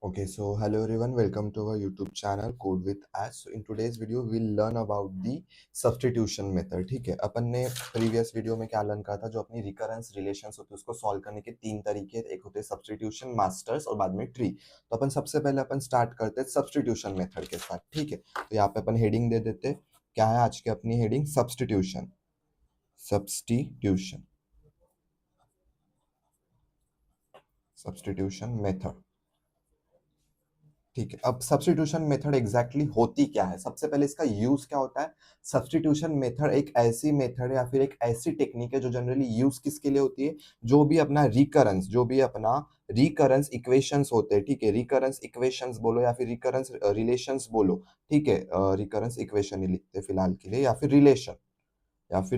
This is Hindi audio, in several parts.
Okay, so hello everyone, welcome to our YouTube channel Code with Ash. So in today's video we'll learn about the substitution method. ठीक है, अपन ने प्रीवियस वीडियो में क्या लर्न करा था, जो अपनी रिकरेंस रिलेशंस होती है उसको सॉल्व करने के तीन तरीके, एक होते हैं सब्स्टिट्यूशन, मास्टर्स और बाद में ट्री। तो अपन सबसे पहले अपन स्टार्ट करते हैं सब्स्टिट्यूशन मेथड के साथ। ठीक है, तो यहाँ पे अपन हेडिंग दे देते हैं। क्या है आज की अपनी heading? Substitution. Substitution substitution method. ठीक है, अब सब्स्टिट्यूशन मेथड एग्जैक्टली होती क्या है? सबसे पहले इसका यूज क्या होता है? सब्स्टिट्यूशन मेथड एक ऐसी मेथड है या फिर एक ऐसी टेक्निक है जो जनरली यूज किसके लिए होती है? जो भी अपना रिकरेंस इक्वेशंस होते हैं, ठीक है, रिकरेंस इक्वेशंस बोलो या फिर रिकरेंस रिलेशंस बोलो, ठीक है, रिकरेंस इक्वेशन ही लिखते हैं फिलहाल के लिए, या फिर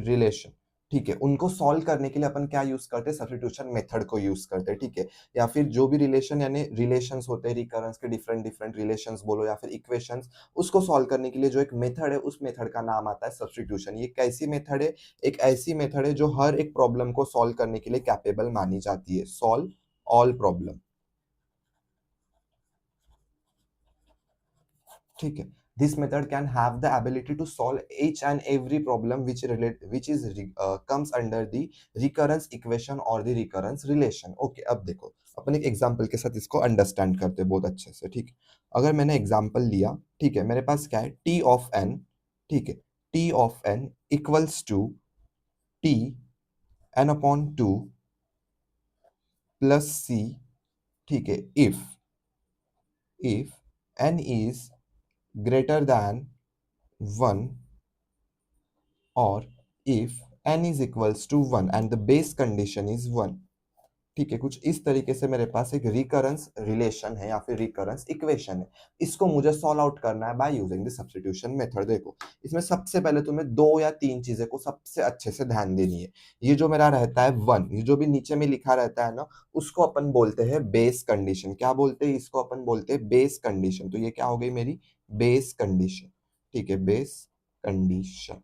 रिलेशन, ठीक है, उनको सॉल्व करने के लिए अपन क्या यूज करते हैं? सब्स्टिट्यूशन मेथड को यूज करते हैं, ठीक है। या फिर जो भी रिलेशन यानी रिलेशंस होते हैं, रिकरेंस के डिफरेंट डिफरेंट रिलेशंस बोलो या फिर इक्वेशंस, उसको सॉल्व करने के लिए जो एक मेथड है, उस मेथड का नाम आता है सब्स्टिट्यूशन। ये कैसी मेथड है? एक ऐसी मेथड है जो हर एक प्रॉब्लम को सॉल्व करने के लिए कैपेबल मानी जाती है। सॉल्व ऑल प्रॉब्लम, ठीक है। This method can have the ability to solve each and every problem which comes under the recurrence equation or the recurrence relation. Okay, अब देखो अपन एक एग्जांपल के साथ इसको अंडरस्टैंड करते हैं बहुत अच्छे से। ठीक है, अगर मैंने एग्जांपल लिया, ठीक है, मेरे पास क्या है? t ऑफ n, ठीक है, t of n equals to t n upon 2 plus c, ठीक है, if n is greater than 1 or if n is equals to 1 and the base condition is 1। ठीक है, कुछ इस तरीके से मेरे पास एक रिकरेंस रिलेशन है या फिर रिकरेंस इक्वेशन है। इसको मुझे सॉल्व आउट करना है by using the substitution method. देखो, इसमें सबसे पहले तुम्हें दो या तीन चीजें को सबसे अच्छे से ध्यान देनी है। ये जो मेरा रहता है वन, ये जो भी नीचे में लिखा रहता है ना, उसको अपन बोलते हैं बेस कंडीशन। क्या बोलते हैं इसको? अपन बोलते हैं बेस कंडीशन। तो ये क्या हो गई मेरी? Base condition. ठीक है, बेस कंडीशन।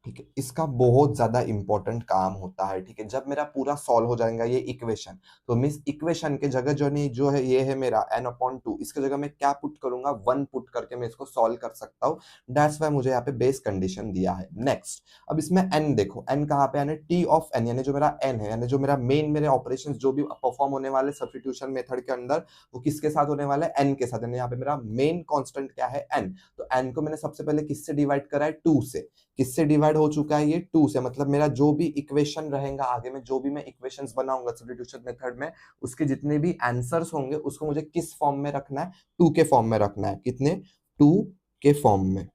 ठीक है, इसका बहुत ज्यादा इंपॉर्टेंट काम होता है। ठीक है, जब मेरा पूरा सॉल्व हो जाएगा ये इक्वेशन, तो मीन्स इक्वेशन के जगह जो नहीं जो है ये है मेरा n अपॉन 2, इसके जगह मैं क्या पुट करूंगा? 1 पुट करके मैं इसको सॉल्व कर सकता हूँ। दैट्स वाई मुझे यहाँ पे बेस कंडीशन दिया है। नेक्स्ट, अब इसमें n देखो, n कहाँ पे? यानी t ऑफ n, यानी जो मेरा n है, यानी जो मेरा मेन मेरे ऑपरेशन जो भी परफॉर्म होने वाले सब्स्टिट्यूशन मेथड के अंदर, वो किसके साथ होने वाला है? n के साथ। यानी यहाँ पे मेरा मेन कांस्टेंट क्या है? n। तो n को मैंने सबसे पहले किससे डिवाइड करा है? 2 से। किससे डिवाइड हो चुका है ये? 2 से। मतलब मेरा जो भी इक्वेशन रहेगा आगे में, जो भी मैं इक्वेशंस बनाऊंगा सब्स्टिट्यूशन मेथड में, उसके जितने भी आंसर्स होंगे उसको मुझे किस फॉर्म में रखना है? 2 के फॉर्म में रखना है। कितने? 2 के फॉर्म में।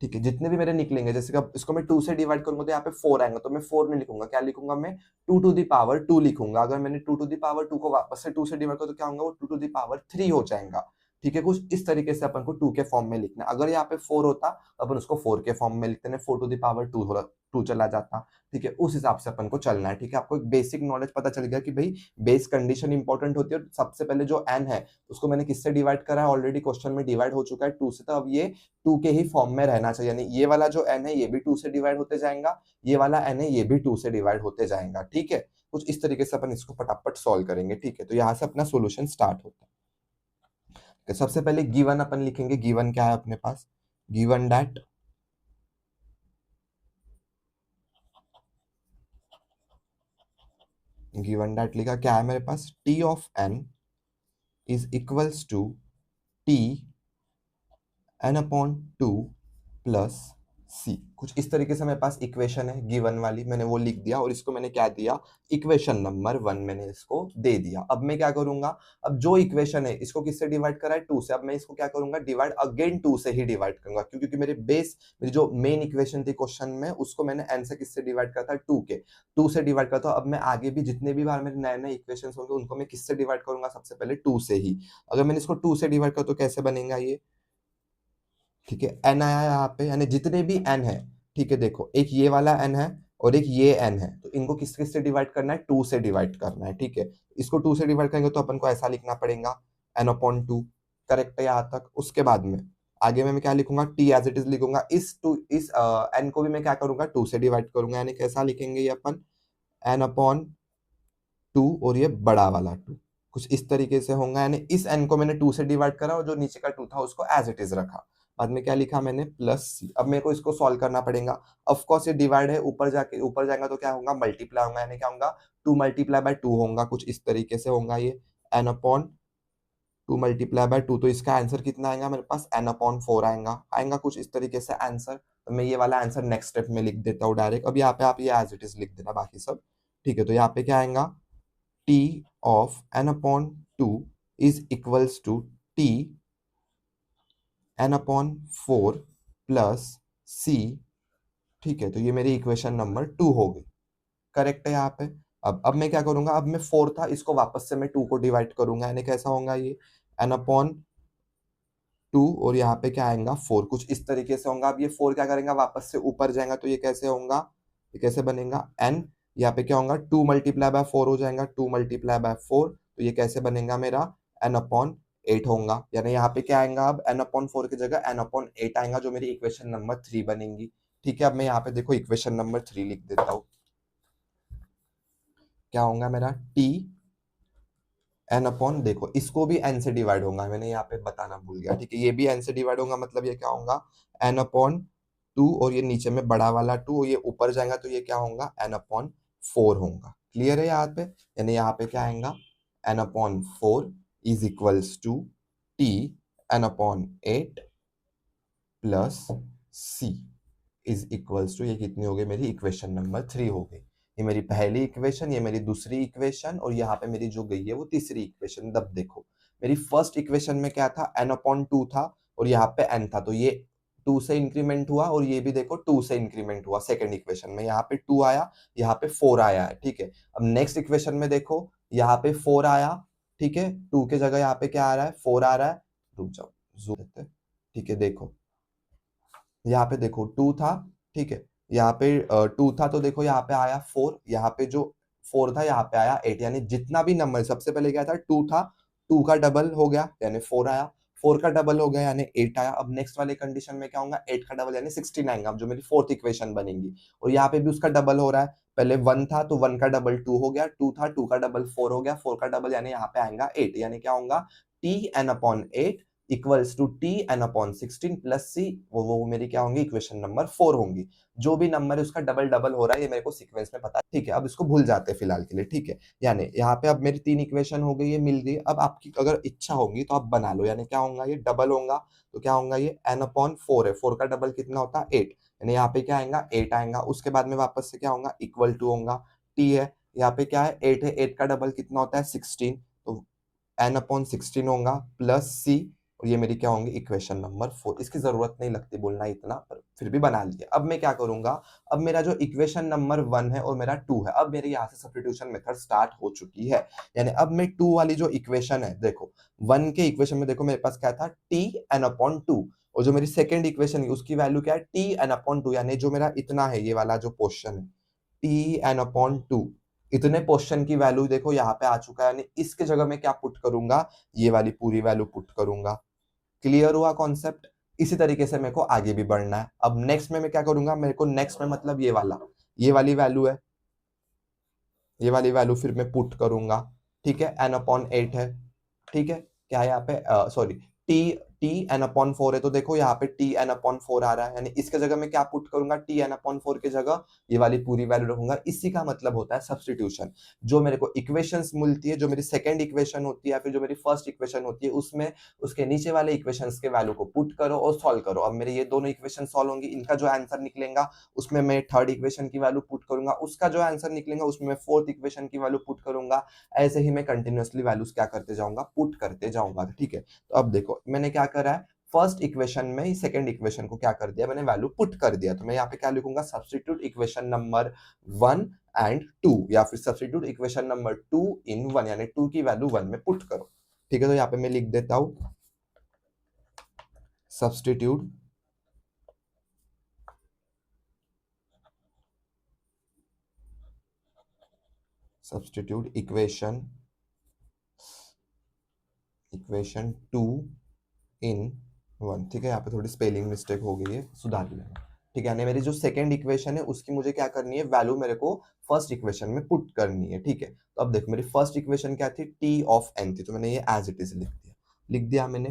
ठीक है, जितने भी मेरे निकलेंगे, जैसे कि अब इसको मैं 2 से डिवाइड करूंगा तो यहाँ पे 4 आएंगे, तो मैं 4 नहीं लिखूंगा, क्या लिखूंगा मैं? 2 टू द पावर 2 लिखूंगा। अगर मैंने 2 टू द पावर 2 को वापस से 2 से डिवाइड करो तो क्या होगा? वो 2 टू द पावर 3 हो जाएगा। ठीक है, कुछ इस तरीके से अपन को 2 के फॉर्म में लिखना है। अगर यहाँ पे 4 होता तो अपन उसको 4 के फॉर्म में लिखते हैं, 4 टू द पावर 2 2 चला जाता। ठीक है, उस हिसाब से अपन को चलना है। ठीक है, आपको एक बेसिक नॉलेज पता चल गया कि भाई बेस कंडीशन इंपॉर्टेंट होती है। और सबसे पहले जो n है उसको मैंने किससे डिवाइड करा है? ऑलरेडी क्वेश्चन में डिवाइड हो चुका है 2 से, तो अब ये 2 के ही फॉर्म में रहना चाहिए। यानी ये वाला जो n है ये भी 2 से डिवाइड होते जाएगा, ये वाला n है ये भी 2 से डिवाइड होते जाएगा। ठीक है, कुछ इस तरीके से अपन इसको फटाफट सॉल्व करेंगे। ठीक है, तो यहाँ से अपना सॉल्यूशन स्टार्ट होता है। तो सबसे पहले गिवन अपन लिखेंगे। गिवन क्या है अपने पास? गिवन दैट लिखा क्या है मेरे पास? t of n is equals to t n upon 2 plus C. कुछ इस तरीके से मेरे पास इक्वेशन है गिवन वाली, मैंने वो लिख दिया और इसको मैंने क्या दिया? इक्वेशन नंबर 1 मैंने इसको दे दिया। अब मैं क्या करूंगा? अब जो इक्वेशन है इसको किससे डिवाइड करा है? 2 से। अब मैं इसको क्या करूंगा? डिवाइड अगेन 2 से ही डिवाइड करूंगा, क्योंकि मेरे बेस, मेरी जो मेन इक्वेशन थी क्वेश्चन में, उसको मैंने n से किससे डिवाइड करा था? 2 के। 2 से डिवाइड करता हूँ। अब मैं आगे भी जितने भी बार मेरे नए नए इक्वेशन होंगे उनको मैं किससे डिवाइड करूंगा? सबसे पहले 2 से ही। अगर मैंने इसको 2 से डिवाइड करा तो कैसे बनेगा ये? ठीक है, n आया यहाँ पे, यानी जितने भी n है, ठीक है, देखो एक ये वाला n है और एक ये n है, तो इनको किस किस से डिवाइड करना है? 2 से डिवाइड करना है। ठीक है, इसको 2 से डिवाइड करेंगे तो अपन को ऐसा लिखना पड़ेगा n अपॉन 2। करेक्ट है यहाँ तक? उसके बाद में आगे में मैं क्या लिखूंगा? t एज इट इज लिखूंगा। इस n को भी मैं क्या करूंगा? 2 से डिवाइड करूंगा, यानी कैसा लिखेंगे ये अपन? n अपॉन 2 और ये बड़ा वाला 2 कुछ इस तरीके से होगा, यानी इस n को मैंने 2 से डिवाइड करा और जो नीचे का 2 था उसको एज इट इज रखा। बाद में क्या लिखा मैंने, प्लस सी। अब मेरे को इसको सॉल्व करना पड़ेगा। ऑफ कोर्स ये डिवाइड है, ऊपर जाके ऊपर जाएगा तो क्या होगा, मल्टीप्लाई होगा, यानी क्या होगा, 2 मल्टीप्लाई बाय 2 होगा, कुछ इस तरीके से होगा ये। n अपॉन 2 मल्टीप्लाई बाय 2, तो इसका आंसर कितना आएगा मेरे पास, n अपॉन 4 आएगा। आएगा कुछ इस तरीके से आंसर। तो मैं ये वाला आंसर नेक्स्ट स्टेप में लिख देता हूँ डायरेक्ट। अब यहाँ पे आप ये एज इट इज लिख देना बाकी सब। ठीक है, तो यहाँ पे क्या आएगा, t of n upon 2 is equals to t n upon 4 plus c। ठीक है, तो ये मेरी इक्वेशन नंबर 2 हो गई। करेक्ट है यहाँ पे। अब मैं क्या करूंगा, अब मैं 4 था, इसको वापस से मैं 2 को डिवाइड करूंगा, यानी कैसा होगा ये, n अपॉन 2 और यहाँ पे क्या आएगा 4, कुछ इस तरीके से होगा। अब ये 4 क्या करेंगे, वापस से ऊपर जाएगा, तो ये कैसे होगा, ये कैसे बनेगा, n, यहाँ पे क्या होगा, 2 मल्टीप्लाई बाय 4 हो जाएगा, 2 मल्टीप्लाई बाय 4, तो ये कैसे बनेगा मेरा, n अपॉन 8 होगा। यानी यहाँ पे क्या आएगा, अब n अपॉन 4 की जगह n अपॉन 8 आएगा, जो मेरी इक्वेशन नंबर 3 बनेगी। ठीक है, अब मैं यहाँ पे देखो इक्वेशन नंबर 3 लिख देता हूँ। क्या होगा मेरा, t n अपॉन, देखो इसको भी n से डिवाइड होगा, मैंने यहाँ पे बताना भूल गया। ठीक है, ये भी n से डिवाइड होगा, मतलब ये क्या होगा, n अपॉन 2 और ये नीचे में बड़ा वाला 2 और ये ऊपर जाएगा तो ये क्या होगा, n अपॉन 4 होगा। क्लियर है यहाँ पे, यानी यहाँ पे क्या आएगा, n upon 4 is equals to t n upon 8 plus c is equals to, ये कितनी हो गई मेरी इक्वेशन नंबर 3 हो गई। ये मेरी पहली इक्वेशन, ये मेरी दूसरी इक्वेशन, और यहाँ पे मेरी जो गई है वो तीसरी इक्वेशन। तब देखो मेरी फर्स्ट इक्वेशन में क्या था, n अपॉन 2 था और यहाँ पे n था, तो ये 2 से इंक्रीमेंट हुआ और ये भी देखो 2 से इंक्रीमेंट हुआ। सेकंड इक्वेशन में यहाँ पे 2 आया, यहाँ पे 4 आया है। ठीक है, अब नेक्स्ट इक्वेशन में देखो यहाँ पे 4 आया, ठीक है, 2 के जगह यहाँ पे क्या आ रहा है, 4 आ रहा है। रुक जाओ, जोर देते हैं। ठीक है, देखो यहाँ पे देखो 2 था, ठीक है, यहाँ पे 2 था तो देखो यहाँ पे आया 4, यहाँ पे जो 4 था यहाँ पे आया 8, यानी जितना भी नंबर सबसे पहले क्या था, 2 था, 2 का डबल हो गया यानी 4 आया, 4 का डबल हो गया यानी 8 आया। अब नेक्स्ट वाले कंडीशन में क्या होगा, 8 का डबल यानी 16 आएगा, अब जो मेरी फोर्थ इक्वेशन बनेगी। और यहाँ पे भी उसका डबल हो रहा है, पहले 1 था तो 1 का डबल 2 हो गया, 2 था 2 का डबल 4 हो गया, 4 का डबल यानी यहाँ पे आएगा 8, यानी क्या होगा, T N upon 8 equals to T N upon 16 plus C, वो मेरी क्या होंगी, इक्वेशन नंबर 4 होंगी। जो भी नंबर है उसका डबल डबल हो रहा है, ये मेरे को सीक्वेंस में पता है। ठीक है, अब इसको भूल जाते हैं फिलहाल के लिए। ठीक है, यानी यहाँ पे अब मेरी 3 इक्वेशन हो गई है, मिल गई। अब आपकी अगर इच्छा होगी तो आप बना लो, यानी क्या होगा, ये डबल होगा तो क्या होगा, ये एन अपॉन 4 है, 4 का डबल कितना होता है 8, यानी यहाँ पे क्या आएगा 8 आएगा। उसके बाद में वापस से क्या होगा, इक्वल टू होगा, टी है, यहाँ पे क्या है 8 है, 8 का डबल कितना होता है 16, तो एन अपॉन 16 होगा प्लस सी, और ये मेरी क्या होंगी, इक्वेशन नंबर 4। इसकी जरूरत नहीं लगती बोलना इतना, पर फिर भी बना लिया। अब मैं क्या करूंगा, अब मेरा जो इक्वेशन नंबर 1 है और मेरा 2 है, अब मेरे यहाँ से सब्स्टिट्यूशन मेथड स्टार्ट हो चुकी है। यानी अब मैं 2 वाली जो इक्वेशन है, देखो 1 के इक्वेशन में देखो मेरे पास क्या था, टी एन अपॉन 2, और जो मेरी सेकंड इक्वेशन है उसकी वैल्यू क्या है, टी एन अपॉन 2, यानी जो मेरा इतना है ये वाला जो पोर्शन है, टी एन अपॉन 2, इतने पोर्शन की वैल्यू देखो यहाँ पे आ चुका है, यानी इसके जगह मैं क्या पुट करूंगा, ये वाली पूरी वैल्यू पुट करूंगा। क्लियर हुआ कॉन्सेप्ट। इसी तरीके से मेरे को आगे भी बढ़ना है। अब नेक्स्ट में मैं क्या करूंगा, मेरे को नेक्स्ट में मतलब ये वाली वैल्यू है, ये वाली वैल्यू फिर मैं पुट करूंगा। ठीक है, एन अपॉन 8 है, ठीक है, क्या है यहाँ पे, sorry, T T N upon 4 है, तो देखो यहाँ पे टी एन अपॉन 4 आ रहा है, यानी इसके जगह मैं क्या पुट करूंगा, टी एन अपॉन 4 की जगह ये वाली पूरी वैल्यू रखूंगा। इसी का मतलब होता है सब्स्टिट्यूशन। जो मेरे को इक्वेशंस मिलती है, जो मेरी सेकंड इक्वेशन होती है या फिर जो मेरी फर्स्ट इक्वेशन होती है, उसमें उसके नीचे वाले इक्वेशंस के वैल्यू को पुट करो और सॉल्व करो। अब मेरे ये दोनों इक्वेशन सॉल्व होंगी, इनका जो आंसर निकलेगा उसमें मैं थर्ड इक्वेशन की वैल्यू पुट करूंगा, उसका जो आंसर निकलेगा उसमें मैं फोर्थ इक्वेशन की वैल्यू पुट करूंगा। ऐसे ही मैं कंटिन्यूअसली वैल्यूज क्या करते जाऊंगा, पुट करते जाऊंगा। ठीक है, तो अब देखो मैंने क्या करा है, फर्स्ट इक्वेशन में सेकंड इक्वेशन को क्या कर दिया, मैंने वैल्यू पुट कर दिया। तो मैं यहाँ पे क्या लिखूंगा, सब्स्टिट्यूट इक्वेशन नंबर 1 एंड 2, या फिर सब्स्टिट्यूट इक्वेशन नंबर 2 इन 1, यानी 2 की वैल्यू 1 में पुट करो। ठीक है, तो यहाँ पे मैं लिख देता हूं, सब्स्टिट्यूट सब्स्टिट्यूट इक्वेशन 2 इन 1। ठीक है, यहाँ पे थोड़ी स्पेलिंग मिस्टेक हो गई है, सुधार लेना। ठीक है, यानी मेरी जो सेकंड इक्वेशन है उसकी मुझे क्या करनी है, वैल्यू मेरे को फर्स्ट इक्वेशन में पुट करनी है। ठीक है, तो अब देखो मेरी फर्स्ट इक्वेशन क्या थी, टी ऑफ एन थी, तो मैंने ये एज इट इज लिख दिया मैंने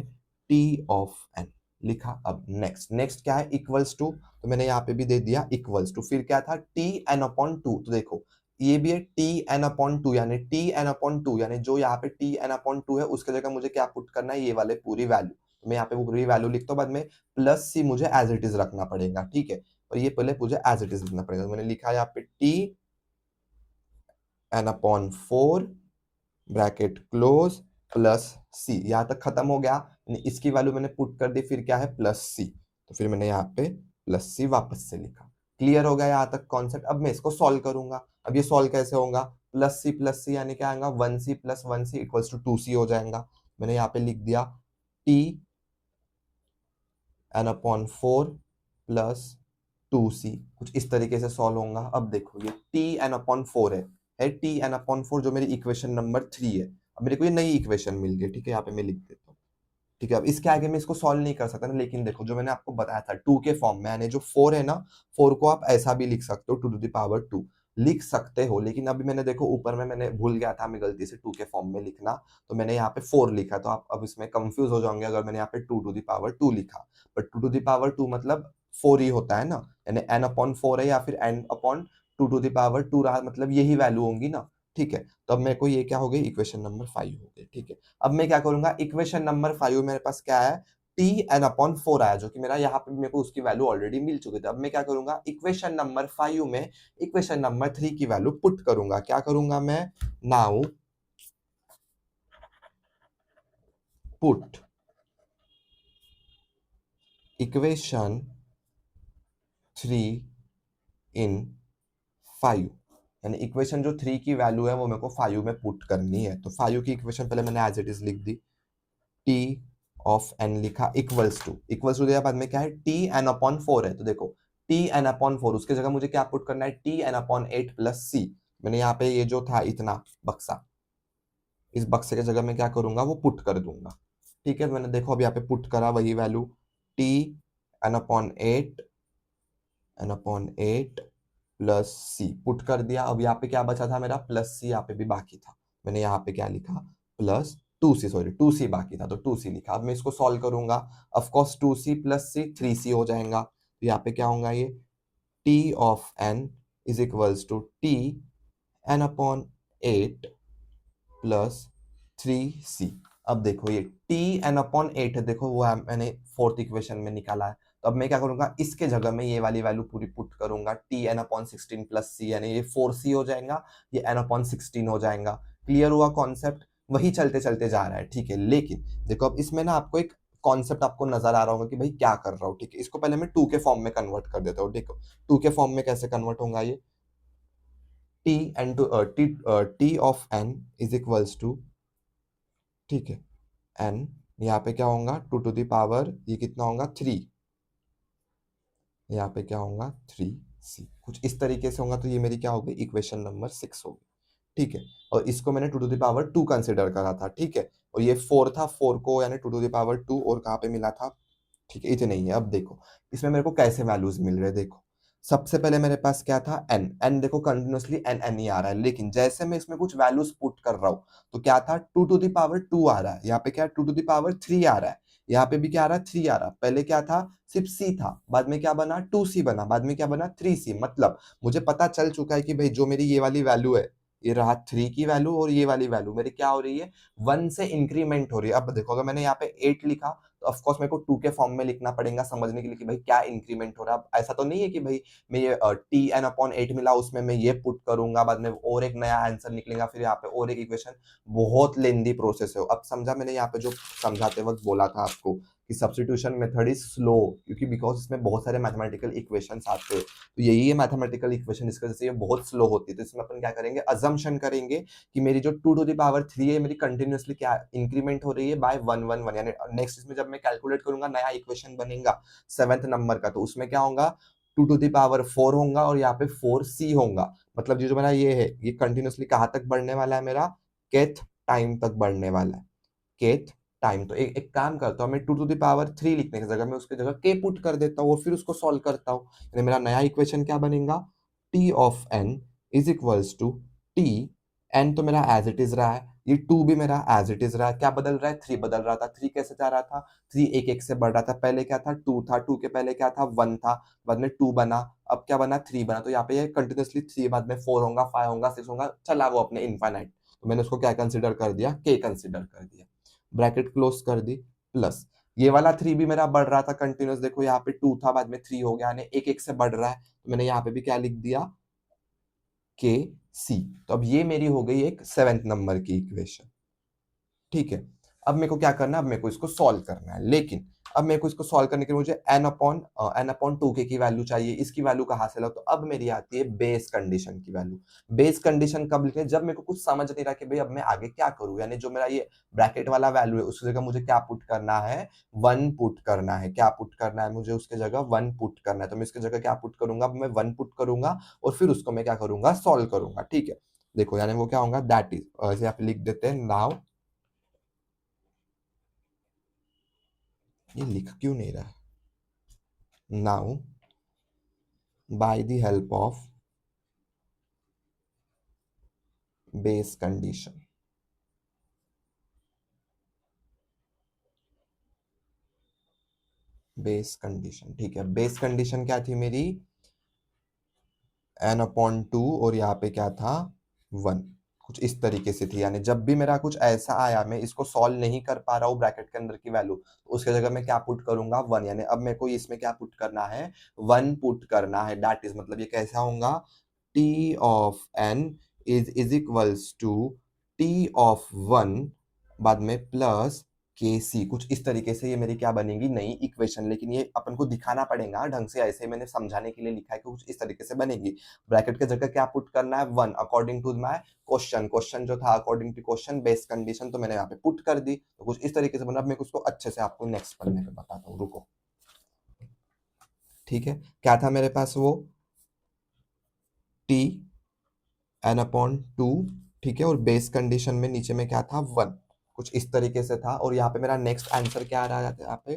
टी ऑफ एन लिखा। अब नेक्स्ट नेक्स्ट क्या है, इक्वल्स टू, तो मैंने यहाँ पे भी दे दिया इक्वल्स टू, फिर क्या था टी एन अपॉन टू, तो देखो ये भी है टी एन अपॉन टू, यानी टी एन अपॉन टू, यानी जो यहाँ पे टी एन अपॉन टू है उसके जगह मुझे क्या पुट करना है, ये वाले पूरी वैल्यू, तो मैं यहाँ पे वो पूरी वैल्यू लिखता हूँ, बाद में प्लस सी मुझे एज इट इज रखना पड़ेगा। ठीक है, और ये पहले मुझे एज इट इज लिखना पड़ेगा, तो मैंने लिखा यहाँ पे T N upon four bracket close plus C, यहाँ तक खत्म हो गया, इसकी वैल्यू मैंने पुट कर दी, फिर क्या है प्लस सी, तो फिर मैंने यहाँ पे प्लस सी वापस से लिखा। क्लियर हो गया यहाँ तक कॉन्सेप्ट। अब मैं इसको सॉल्व करूंगा, अब ये सॉल्व कैसे होगा, प्लस सी यानी क्या आएगा, one C plus one C equals to two C हो जाएगा। मैंने यहाँ पे लिख दिया T N upon four plus two C, कुछ इस तरीके से सॉल्व होगा। अब देखो ये टी एन अपॉन फोर है टी एन अपॉन फोर जो मेरी इक्वेशन नंबर 3 है। अब मेरे को ये नई इक्वेशन मिल गई, ठीक है, यहाँ पे मैं लिख देता हूँ। ठीक है, अब इसके आगे मैं इसको सॉल्व नहीं कर सकता ना, लेकिन देखो जो मैंने आपको बताया था टू के फॉर्म में, यानी जो फोर है ना, फोर को आप ऐसा भी लिख सकते हो, two to the power two लिख सकते हो, लेकिन अभी मैंने देखो ऊपर में मैंने भूल गया था मैं गलती से टू के फॉर्म में लिखना, तो मैंने यहाँ पे फोर लिखा, तो आप अब इसमें कंफ्यूज हो जाओगे अगर मैंने यहाँ पे two to the power two लिखा, but two to the power two मतलब फोर ही होता है ना, यानी एन अपॉन फोर है या फिर N upon two to the power two रहा, मतलब यही वैल्यू होंगी ना। ठीक है, तो अब मेरे को ये क्या हो गई, इक्वेशन नंबर 5 हो गई। ठीक है, अब मैं क्या करूंगा, इक्वेशन नंबर 5 मेरे पास क्या है, टी एन अपॉन फोर आया, जो कि मेरा यहाँ पे मेरे को उसकी वैल्यू ऑलरेडी मिल चुकी थी। अब मैं क्या करूंगा, इक्वेशन नंबर 5 में इक्वेशन नंबर 3 की वैल्यू पुट करूंगा। क्या करूंगा मैं, नाउ पुट इक्वेशन 3 इन 5, यानी इक्वेशन जो 3 की वैल्यू है वो मेरे को 5 में पुट करनी है। तो 5 की इक्वेशन पहले मैंने एज इट इज लिख दी, टी ऑफ एन लिखा इक्वल्स टू दिया, बाद में क्या है टी एन अपॉन फोर है, तो देखो टी एन अपॉन फोर उसके जगह मुझे क्या पुट करना है, T N upon eight plus C. मैंने यहाँ पे ये जो था इतना बक्सा, इस बक्से के जगह मैं क्या करूंगा, वो पुट कर दूंगा। ठीक है, तो मैंने देखो अब यहाँ पे पुट करा वही value, T N upon eight plus C put कर दिया। अब यहाँ पे क्या बचा था मेरा, प्लस सी यहाँ पे भी बाकी था, मैंने यहाँ पे क्या लिखा, plus two C, sorry two C बाकी था तो टू सी लिखा। अब मैं इसको सॉल्व करूंगा, of course two C plus C three C हो जाएगा, तो यहाँ पे क्या होगा, ये T of N is equals to T N upon eight plus three C. अब देखो ये टी एन अपॉन एट है, देखो वो मैंने फोर्थ इक्वेशन में निकाला है, तो अब मैं क्या करूंगा, इसके जगह में ये वाली वैल्यू पूरी पुट करूंगा, T N upon sixteen plus C, यानी ये फोर सी हो जाएगा, ये एन अपॉन सिक्सटीन हो जाएगा। क्लियर हुआ कॉन्सेप्ट, वही चलते चलते जा रहा है। ठीक है, लेकिन देखो अब इसमें ना आपको एक कॉन्सेप्ट आपको नजर आ रहा होगा कि भाई क्या कर रहा हूँ। ठीक है, इसको पहले मैं टू के फॉर्म में कन्वर्ट कर देता हूँ। देखो टू के फॉर्म में कैसे कन्वर्ट होगा, ये T N to T of N is equals to, ठीक है, एन, यहाँ पे क्या होगा, टू टू द पावर ये कितना होगा, थ्री, यहाँ पे क्या होगा, थ्री सी, कुछ इस तरीके से होगा। तो ये मेरी क्या हो गई, इक्वेशन नंबर 6 हो गई। ठीक है, और इसको मैंने two to the power two consider करा था। ठीक है, और ये फोर था, फोर को यानी two to the power two और कहाँ पे मिला था, ठीक है, इतने ही है। अब देखो इसमें मेरे को कैसे वैल्यूज मिल रहे हैं, देखो सबसे पहले मेरे पास क्या था, एन, एन देखो कंटिन्यूअसली एन एन ही आ रहा है, लेकिन जैसे मैं इसमें कुछ वैल्यूज पुट कर रहा हूँ तो क्या था, two to the power two आ रहा है, यहाँ पे क्या two to the power three आ रहा है, यहाँ पे भी क्या आ रहा है, थ्री आ रहा है। पहले क्या था, सिर्फ सी था, बाद में क्या बना, टू सी बना, बाद में क्या बना, थ्री सी। मतलब मुझे पता चल चुका है कि भाई जो मेरी ये वाली वैल्यू है, ये रहा थ्री की वैल्यू, और ये वाली वैल्यू मेरी क्या हो रही है, वन से इंक्रीमेंट हो रही है। अब देखो अगर मैंने यहाँ पे एट लिखा तो ऑफकोर्स मेरे को टू के फॉर्म में लिखना पड़ेगा समझने के लिए कि भाई क्या इंक्रीमेंट हो रहा है। अब ऐसा तो नहीं है कि भाई मैं ये टी एन अपॉन एट मिला उसमें मैं ये पुट करूंगा, बाद में और एक नया आंसर निकलेगा, फिर यहाँ पे और एक इक्वेशन, बहुत लेंदी प्रोसेस है। अब समझा मैंने यहाँ पे जो समझाते वक्त बोला था आपको कि सब्स्टिट्यूशन मेथड इज स्लो, क्योंकि बिकॉज इसमें बहुत सारे मैथमेटिकल इक्वेशंस आते हैं, तो यही है मैथमेटिकल इक्वेशन, इसकी वजह से ये बहुत स्लो होती है। तो इसमें अपन क्या करेंगे, अजम्पशन करेंगे कि मेरी जो two to the power three है मेरी कंटिन्यूअसली क्या इंक्रीमेंट हो रही है बाय वन वन वन, यानी नेक्स्ट इसमें जब मैं कैलकुलेट करूंगा नया इक्वेशन बनेगा सेवेंथ नंबर का, तो उसमें क्या होगा, two to the power four होगा और यहाँ पे फोर सी होगा। मतलब जो मेरा ये है ये कंटिन्यूअसली कहाँ तक बढ़ने वाला है, मेरा केथ टाइम तक बढ़ने वाला है, केथ टाइम। तो एक काम करता हूँ, मैं 2 to the power 3 लिखने की जगह मैं उसकी जगह k पुट कर देता हूँ और फिर उसको सॉल्व करता हूँ। यानी मेरा नया इक्वेशन क्या बनेगा, t of n is equals to t, n तो मेरा एज इट इज रहा है, ये 2 भी मेरा एज इट इज रहा है, क्या बदल रहा है, 3 बदल रहा था। 3 कैसे जा रहा था, 3 एक एक से बढ़ रहा था, पहले क्या था 2 था, 2 के पहले क्या था 1 था, बाद में 2 बना, अब क्या बना 3 बना। तो यहाँ पे ये कंटिन्यूसली 3 बाद में 4 होगा, 5 होगा, 6 होगा, चला वो अपने इनफाइनाइट। तो मैंने उसको क्या कंसिडर कर दिया, k कंसिडर कर दिया, ब्रैकेट क्लोज कर दी, प्लस ये वाला 3 भी मेरा बढ़ रहा था कंटिन्यूस, देखो यहाँ पे 2 था बाद में 3 हो गया, यानी एक एक से बढ़ रहा है, तो मैंने यहाँ पे भी क्या लिख दिया, के सी। तो अब ये मेरी हो गई एक 7th नंबर की इक्वेशन। ठीक है, अब मेरे को क्या करना है, अब मेरे को इसको सॉल्व करना है, लेकिन अब मेरे को इसको सॉल्व करने के लिए मुझे n अपॉन 2k की वैल्यू चाहिए। इसकी वैल्यू कहाँ से लाऊं, तो अब मेरी आती है बेस कंडीशन की वैल्यू। बेस कंडीशन कब लिखे, जब मेरे को कुछ समझ नहीं रहा कि भाई अब मैं आगे क्या करूं, यानी जो मेरा ये ब्रैकेट वाला वैल्यू है उसकी जगह मुझे क्या पुट करना है, 1 पुट करना है। क्या पुट करना है मुझे, उसके जगह 1 पुट करना है। तो मैं इसकी जगह क्या पुट करूंगा, अब मैं 1 पुट करूंगा और फिर उसको मैं क्या करूंगा, सॉल्व करूंगा। ठीक है, देखो यानी वो क्या होगा, दैट इज, ऐसे आप लिख देते हैं, नाउ, ये लिख क्यों नहीं रहा, now by the help of base condition, base condition. ठीक है, बेस कंडीशन क्या थी मेरी, n/2 और यहाँ पे क्या था 1, कुछ इस तरीके से थी। यानी जब भी मेरा कुछ ऐसा आया, मैं इसको सॉल्व नहीं कर पा रहा हूँ ब्रैकेट के अंदर की वैल्यू, तो उसके जगह मैं क्या पुट करूंगा, 1। यानी अब मेरे को इसमें क्या पुट करना है, 1 पुट करना है। दैट इज मतलब ये कैसा होगा, t of n is equals to t of 1 बाद में प्लस के सी। कुछ इस तरीके से ये मेरी क्या बनेगी, नई इक्वेशन। लेकिन ये अपन को दिखाना पड़ेगा ढंग से, ऐसे मैंने समझाने के लिए लिखा है कि कुछ इस तरीके से बनेगी। ब्रैकेट के जगह क्या पुट करना है, 1 according to my question. Question जो था according to question base condition, तो मैंने यहाँ पे पुट कर दी। तो कुछ इस तरीके से बना। अब मैं उसको अच्छे से आपको नेक्स्ट पढ़ने पे बताता हूँ, रुको। ठीक है, क्या था मेरे पास वो, टी n/2, ठीक है, और बेस कंडीशन में नीचे में क्या था 1, कुछ इस तरीके से था। और यहाँ पे मेरा नेक्स्ट आंसर क्या आ रहा है, यहाँ पे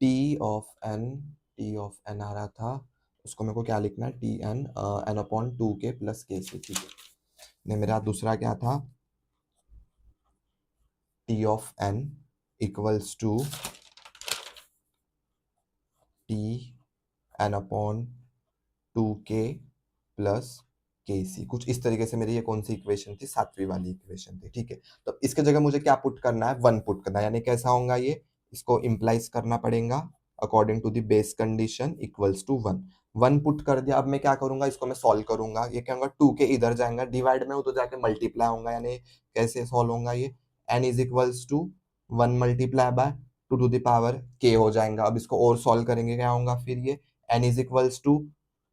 टी ऑफ एन आ रहा था, उसको मेरे को क्या लिखना है, n/2 के प्लस के सी। ठीक है, ने मेरा दूसरा क्या था, T of N equals to T n/2k plus के सी। कुछ इस तरीके से मेरी ये कौन सी इक्वेशन थी, 7वीं वाली इक्वेशन थी। ठीक है, तो इसके जगह मुझे क्या पुट करना है, 1 पुट करना है। यानी कैसा होगा ये, इसको इम्प्लाइज करना पड़ेगा, according to the base condition equals to 1। 1 put कर दिया, अब मैं क्या करूंगा, इसको मैं सॉल्व करूंगा। ये क्या होगा, 2k इधर जाएगा, डिवाइड में हो तो जाके मल्टीप्लाई होगा। यानी कैसे सॉल्व होगा ये, n is equals to 1 multiply by 2 to the power k हो जाएगा। अब इसको और सॉल्व करेंगे, क्या होगा फिर ये, n is equals to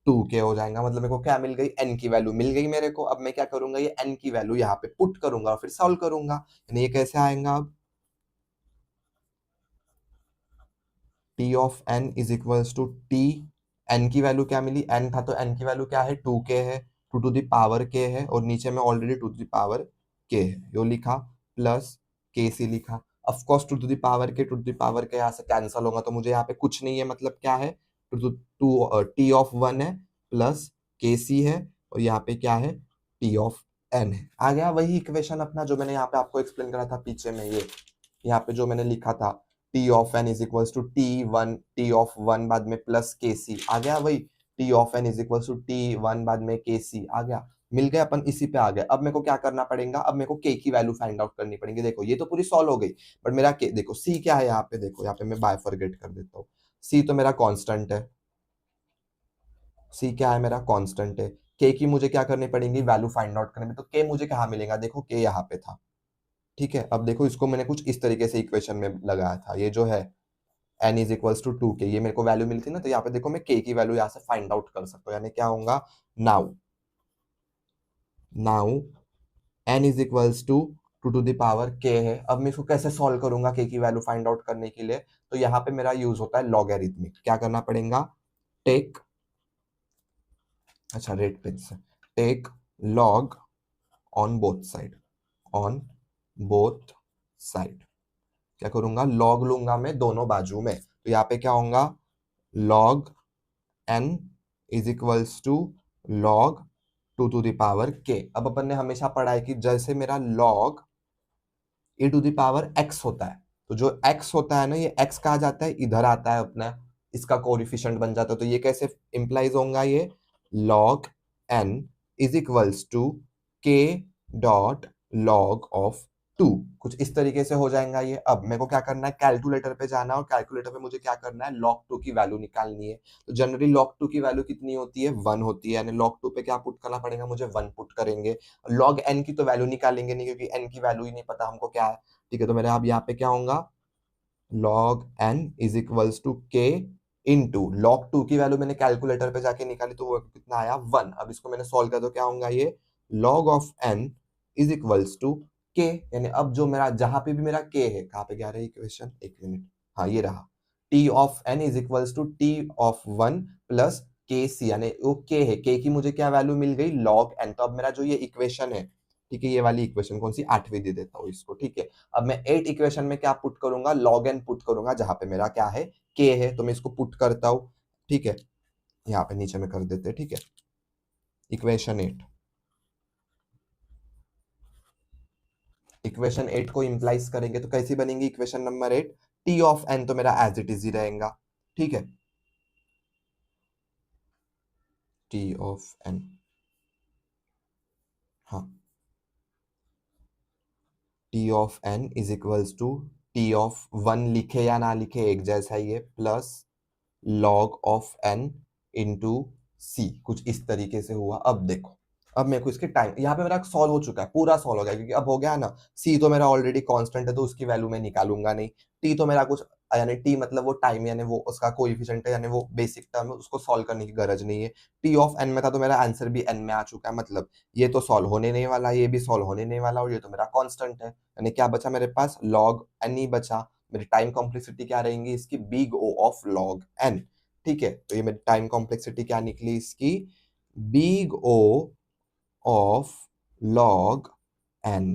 2k हो जाएगा। मतलब मेरे को क्या मिल गई, n की वैल्यू मिल गई मेरे को। अब मैं क्या करूंगा, ये n की वैल्यू यहाँ पे पुट करूंगा और फिर सॉल्व करूंगा। यानी ये कैसे आएगा, अब t of n is equals to t, n की वैल्यू क्या मिली, n था तो n की वैल्यू क्या है, 2k है, 2 to the power k है, और नीचे में already 2 to the power k है, यो लिखा, प्लस के सी लिखा। Of course 2 to the power k यहाँ से कैंसल होगा, तो मुझे यहाँ पे कुछ नहीं है, मतलब क्या है, टी ऑफ 1 है प्लस के सी है, और यहाँ पे क्या है, टी ऑफ एन है। आ गया वही इक्वेशन अपना जो मैंने यहाँ पे आपको एक्सप्लेन करा था पीछे में, ये यहाँ पे जो मैंने लिखा था, T of N is equals to T of one बाद में प्लस के सी। आ गया वही, T of N is equals to टी1 बाद में के सी। आ गया, मिल गया, अपन इसी पे आ गए। अब मेरे को क्या करना पड़ेगा, अब मेरे को के की वैल्यू फाइंड आउट करनी पड़ेगी। देखो ये तो पूरी सॉल्व हो गई, बट मेरा के देखो, सी क्या है यहाँ पे, देखो यहाँ पे मैं बायफॉरगेट कर देता हूँ। सी तो मेरा कांस्टेंट है, सी क्या है, मेरा कांस्टेंट है। के की मुझे क्या करनी पड़ेगी, वैल्यू फाइंड आउट करनी है। तो के मुझे कहाँ मिलेगा, देखो के यहाँ पे था। ठीक है, अब देखो इसको मैंने कुछ इस तरीके से इक्वेशन में लगाया था, ये जो है n is equals to 2k, ये मेरे को वैल्यू मिली थी ना, तो यहाँ पे देखो मैं k की वैल्यू यहाँ से फाइंड आउट कर सकता हूँ। यानी क्या होगा, now now n is equals to 2 to the power k है। अब मैं इसको कैसे सॉल्व करूंगा k की वैल्यू फाइंड आउट करने के लिए, तो यहाँ पे मेरा यूज होता है लॉगरिथमिक। क्या करना पड़ेगा, टेक, अच्छा रेड पेन से, take log on both side, on both side. क्या करूंगा, लॉग लूंगा मैं दोनों बाजू में, तो यहाँ पे क्या होगा, log n is equals to log 2 to the power k। अब अपन ने हमेशा पढ़ा है कि जैसे मेरा log e to the power x होता है, तो जो x होता है ना, ये x कहा जाता है, इधर आता है अपना, इसका कोएफिशिएंट बन जाता है। तो ये कैसे इंप्लाइज होगा, ये log n is equals to k dot log of 2, कुछ इस तरीके से हो जाएगा ये। अब मेरे को क्या करना है, कैलकुलेटर पे जाना है, और कैलकुलेटर पे मुझे क्या करना है, log 2 की वैल्यू निकालनी है। तो जनरली log 2 की वैल्यू कितनी होती है, 1 होती है, यानी log 2 पे क्या पुट करना पड़ेगा मुझे, 1 पुट करेंगे। log n की तो वैल्यू निकालेंगे नहीं, क्योंकि n की वैल्यू ही नहीं पता हमको क्या है, ठीक है। तो मेरा अब यहाँ पे क्या होगा, log n is equals to k into log 2 की वैल्यू मैंने कैलकुलेटर पे जाके निकाली, तो वो कितना आया, 1। अब इसको मैंने सॉल्व कर, तो क्या होगा, ये log of n is equals to k, यानी अब जो मेरा जहां पे भी मेरा k है, कहाँ पे गया रहा इक्वेशन, एक मिनट, हाँ ये रहा, t of n is equals to t of 1 plus के सी, यानी वो k है, k की मुझे क्या वैल्यू मिल गई, log n। तो अब मेरा जो ये इक्वेशन है, ठीक है, ये वाली इक्वेशन कौन सी, 8वीं दे देता हूँ इसको, ठीक है। अब मैं 8 इक्वेशन में क्या पुट करूंगा, log n पुट करूंगा, जहां पे मेरा क्या है, k है, तो मैं इसको पुट करता हूं, ठीक है। यहाँ पे नीचे में कर देते हैं, ठीक है, इक्वेशन 8, इक्वेशन 8 को इंप्लाइज करेंगे तो कैसी बनेगी equation number 8, t of n तो मेरा एज इट इज ही रहेगा, ठीक है, t ऑफ n, हाँ, t of n is equals to t of 1, लिखे या ना लिखे एक जैसा ही है, plus log of n into c, कुछ इस तरीके से हुआ। अब देखो, अब मेरे को इसके टाइम, यहाँ पे मेरा सॉल्व हो चुका है, पूरा सॉल्व हो गया, क्योंकि अब हो गया ना, c तो मेरा ऑलरेडी कांस्टेंट है, तो उसकी वैल्यू मैं निकालूंगा नहीं, t तो मेरा कुछ, यानी t मतलब वो टाइम, यानी वो उसका कोएफिशिएंट है, यानी वो बेसिक टर्म है, उसको सॉल्व करने की गरज नहीं है। t ऑफ n में था, तो मेरा आंसर भी n में आ चुका है, मतलब ये तो सॉल्व होने नहीं वाला, ये भी सॉल्व होने नहीं वाला, और ये तो मेरा कांस्टेंट है, यानी क्या बचा मेरे पास, log n ही बचा। मेरी टाइम कॉम्प्लेक्सिटी क्या रहेंगी इसकी, big O of log n, ठीक है। तो ये मेरी टाइम कॉम्प्लेक्सिटी क्या निकली इसकी, big O of log n।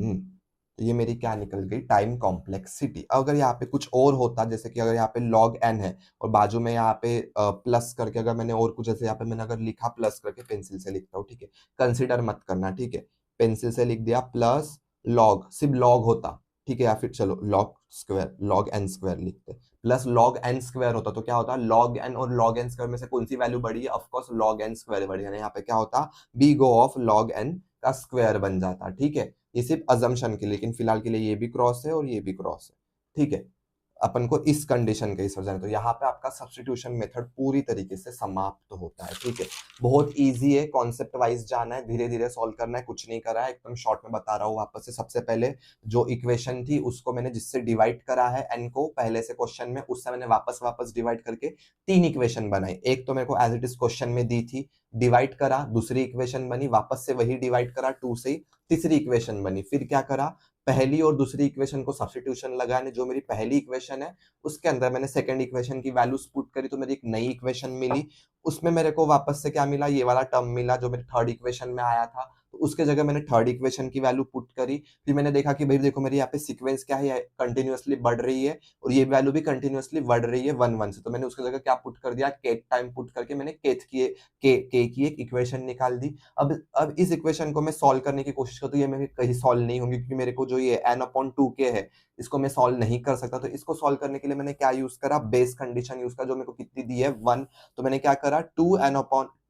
तो ये मेरी क्या निकल गई, टाइम कॉम्प्लेक्सिटी। अगर यहाँ पे कुछ और होता, जैसे कि अगर यहाँ पे log n है और बाजू में यहाँ पे प्लस करके, अगर मैंने और कुछ, जैसे यहाँ पे मैंने अगर लिखा प्लस करके, पेंसिल से लिखता हूँ, ठीक है, कंसिडर मत करना, ठीक है, पेंसिल से लिख दिया प्लस लॉग, सिर्फ लॉग होता, ठीक है, या फिर चलो log square, log n square लिखते, प्लस log n स्क्वायर होता, तो क्या होता, log n और log n स्क्वायर में से कौन सी वैल्यू बड़ी है, ऑफकोर्स log n स्क्वायर बड़ी है, यहाँ पे क्या होता, big O of log n का स्क्वायर बन जाता, ठीक है। ये सिर्फ अजम्पशन के लिए, लेकिन फिलहाल के लिए ये भी क्रॉस है और ये भी क्रॉस है, ठीक है। अपन को इस कंडीशन के हिसाब से, तो यहाँ पे आपका सब्स्टिट्यूशन मेथड पूरी तरीके से समाप्त होता है, ठीक है। बहुत इजी है, कॉन्सेप्ट वाइज जाना है, धीरे धीरे सॉल्व करना है, कुछ नहीं करा है, एकदम शॉर्ट में बता रहा हूँ वापस से। सबसे पहले जो इक्वेशन थी उसको मैंने जिससे डिवाइड करा है n को पहले से क्वेश्चन में, उससे मैंने वापस डिवाइड करके 3 इक्वेशन बनाई। एक तो मेरे को एज इट इज क्वेश्चन में दी थी, डिवाइड करा, दूसरी इक्वेशन बनी, वापस से वही डिवाइड करा 2 से, तीसरी इक्वेशन बनी। फिर क्या करा, पहली और दूसरी इक्वेशन को सब्स्टिट्यूशन लगाने, जो मेरी पहली इक्वेशन है उसके अंदर मैंने सेकंड इक्वेशन की वैल्यूज पुट करी, तो मेरी एक नई इक्वेशन मिली। उसमें मेरे को वापस से क्या मिला, ये वाला टर्म मिला जो मेरे थर्ड इक्वेशन में आया था, तो उसके जगह मैंने थर्ड इक्वेशन की वैल्यू पुट करी। फिर मैंने देखा कि भाई देखो मेरी यहाँ पे सीक्वेंस क्या है, कंटिन्यूअसली बढ़ रही है, और ये वैल्यू भी कंटिन्यूअसली बढ़ रही है 1 1 से, तो मैंने उसकी जगह क्या पुट कर दिया, केथ टाइम पुट करके मैंने केथ की के की एक इक्वेशन निकाल दी। अब इस इक्वेशन को मैं सॉल्व करने की कोशिश करता हूँ, ये मेरे कहीं सॉल्व नहीं होंगी, क्योंकि मेरे को जो ये n/2k है, इसको मैं सॉल्व नहीं कर सकता। तो इसको सॉल्व करने के लिए मैंने क्या यूज करा, बेस कंडीशन यूज करा, जो मेरे को कितनी दी है 1। तो मैंने क्या करा,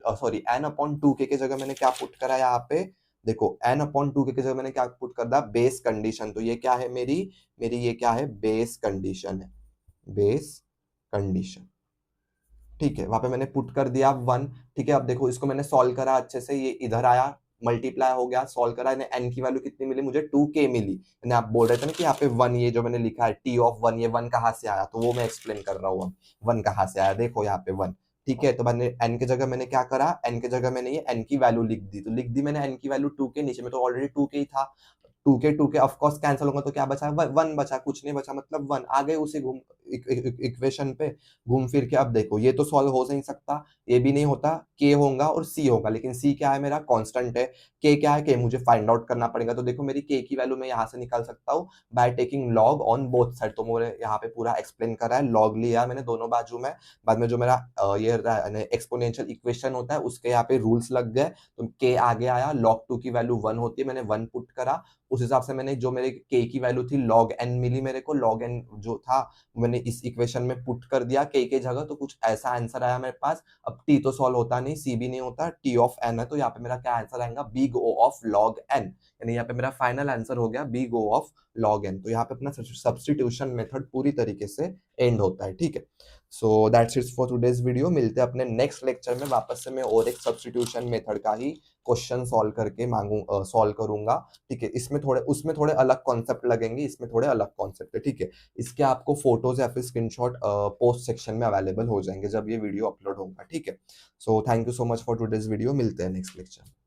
n/2k की जगह मैंने क्या पुट करा यहाँ पे, देखो n/2k की जगह मैंने क्या पुट कर दिया, बेस कंडीशन। तो ये क्या है, मेरी मेरी ये क्या है, बेस कंडीशन है, बेस कंडीशन, ठीक है। वहां पे मैंने पुट कर दिया 1, ठीक है। अब देखो इसको मैंने सॉल्व करा अच्छे से, ये इधर आया, मल्टीप्लाई हो गया, सॉल्व करा, n की वैल्यू कितनी मिली मुझे, 2k मिली। मैंने आप बोल रहे थे ना कि यहाँ पे 1, ये जो मैंने लिखा है t ऑफ 1, ये 1 कहाँ से आया, तो वो मैं एक्सप्लेन कर रहा हूँ अब, 1 कहाँ से आया, देखो यहाँ पे 1, ठीक है। तो मैंने n की जगह मैंने क्या करा, n की जगह मैंने ये n की वैल्यू लिख दी, तो लिख दी मैंने n की वैल्यू 2k, नीचे में तो ऑलरेडी 2k ही था, टू के ऑफ कोर्स कैंसिल होगा तो क्या बचा, वन बचा, कुछ नहीं बचा, मतलब वन आ गए उसी घूम इक्वेशन पे घूम फिर के। अब देखो ये तो सॉल्व हो नहीं सकता, ये भी नहीं होता, के होगा और सी होगा, लेकिन सी क्या है, मेरा कांस्टेंट है, के क्या है, के मुझे फाइंड आउट करना पड़ेगा। तो देखो मेरी के की वैल्यू मैं यहाँ से निकाल सकता हूँ by taking log on both side. तो मुझे यहाँ पे पूरा एक्सप्लेन करा है, लॉग लिया मैंने दोनों बाजू में, बाद में जो मेरा ये एक्सपोनेंशियल इक्वेशन होता है उसके यहाँ पे रूल्स लग गए, तो के आगे आया, log 2 की वैल्यू 1 होती है, मैंने 1 पुट करा, उस हिसाब से मैंने जो मेरे के की वैल्यू थी log n मिली मेरे को, log n जो था मैंने इस इक्वेशन में पुट कर दिया के जगह, तो कुछ ऐसा आंसर आया मेरे पास। अब टी तो सॉल्व होता नहीं, सी भी नहीं होता, टी ऑफ एन है, तो यहाँ पे मेरा क्या आंसर आएगा, big O of log n, यानी यहाँ पे मेरा फाइनल आंसर हो गया big O of log n। तो यहाँ पे अपना सब्स्टिट्यूशन मेथड पूरी तरीके से एंड होता है, ठीक है। So that's it for today's video, मिलते हैं अपने नेक्स्ट लेक्चर में, वापस से मैं और एक सब्स्टिट्यूशन मेथड का ही क्वेश्चन सॉल्व करके सॉल्व करूंगा, ठीक है। इसमें थोड़े उसमें थोड़े अलग कॉन्सेप्ट लगेंगे, इसमें थोड़े अलग कॉन्सेप्ट है, ठीक है। इसके आपको फोटोज या फिर स्क्रीनशॉट पोस्ट सेक्शन में अवेलेबल हो जाएंगे जब ये वीडियो अपलोड होगा, ठीक है। So thank you so much for today's video, मिलते हैं नेक्स्ट लेक्चर।